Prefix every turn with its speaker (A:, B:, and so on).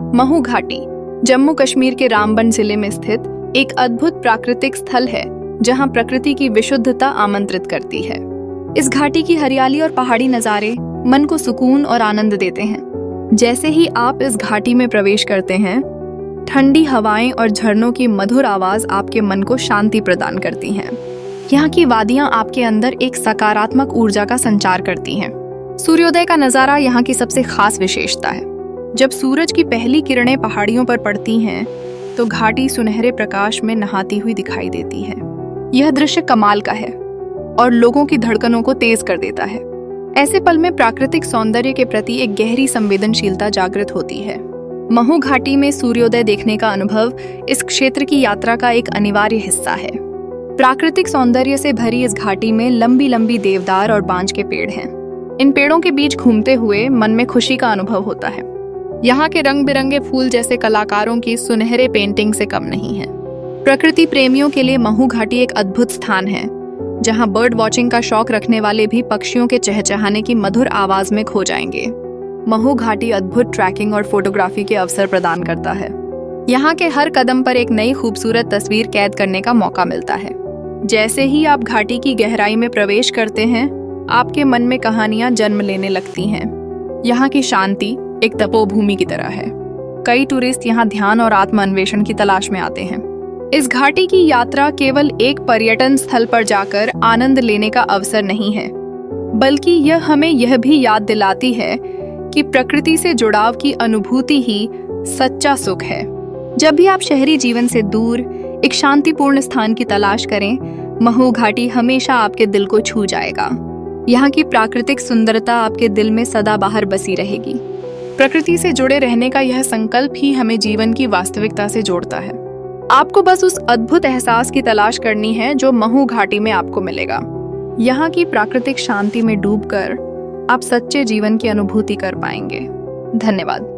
A: महू घाटी जम्मू कश्मीर के रामबन जिले में स्थित एक अद्भुत प्राकृतिक स्थल है जहां प्रकृति की विशुद्धता आमंत्रित करती है। इस घाटी की हरियाली और पहाड़ी नज़ारे मन को सुकून और आनंद देते हैं। जैसे ही आप इस घाटी में प्रवेश करते हैं, ठंडी हवाएं और झरनों की मधुर आवाज आपके मन को शांति प्रदान करती हैं। यहाँ की वादियां आपके अंदर एक सकारात्मक ऊर्जा का संचार करती हैं। सूर्योदय का नज़ारा यहाँ की सबसे खास विशेषता है। जब सूरज की पहली किरणें पहाड़ियों पर पड़ती हैं, तो घाटी सुनहरे प्रकाश में नहाती हुई दिखाई देती है। यह दृश्य कमाल का है और लोगों की धड़कनों को तेज कर देता है। ऐसे पल में प्राकृतिक सौंदर्य के प्रति एक गहरी संवेदनशीलता जागृत होती है। महू घाटी में सूर्योदय देखने का अनुभव इस क्षेत्र की यात्रा का एक अनिवार्य हिस्सा है। प्राकृतिक सौंदर्य से भरी इस घाटी में लंबी लंबी देवदार और बांज के पेड़ हैं। इन पेड़ों के बीच घूमते हुए मन में खुशी का अनुभव होता है। यहाँ के रंग बिरंगे फूल जैसे कलाकारों की सुनहरे पेंटिंग से कम नहीं है। प्रकृति प्रेमियों के लिए महू घाटी एक अद्भुत स्थान है, जहाँ बर्ड वॉचिंग का शौक रखने वाले भी पक्षियों के चहचहाने की मधुर आवाज में खो जाएंगे। महू घाटी अद्भुत ट्रैकिंग और फोटोग्राफी के अवसर प्रदान करता है। यहाँ के हर कदम पर एक नई खूबसूरत तस्वीर कैद करने का मौका मिलता है। जैसे ही आप घाटी की गहराई में प्रवेश करते हैं, आपके मन में कहानियां जन्म लेने लगती हैं। यहाँ की शांति एक तपोभूमि की तरह है। कई टूरिस्ट यहाँ ध्यान और आत्म अन्वेषण की तलाश में आते हैं। इस घाटी की यात्रा केवल एक पर्यटन स्थल पर जाकर आनंद लेने का अवसर नहीं है, बल्कि यह हमें यह भी याद दिलाती है कि प्रकृति से जुड़ाव की अनुभूति ही सच्चा सुख है। जब भी आप शहरी जीवन से दूर एक शांतिपूर्ण स्थान की तलाश करें, महू घाटी हमेशा आपके दिल को छू जाएगा। यहाँ की प्राकृतिक सुंदरता आपके दिल में सदा बाहर बसी रहेगी। प्रकृति से जुड़े रहने का यह संकल्प ही हमें जीवन की वास्तविकता से जोड़ता है। आपको बस उस अद्भुत एहसास की तलाश करनी है जो महू घाटी में आपको मिलेगा। यहाँ की प्राकृतिक शांति में डूबकर आप सच्चे जीवन की अनुभूति कर पाएंगे। धन्यवाद।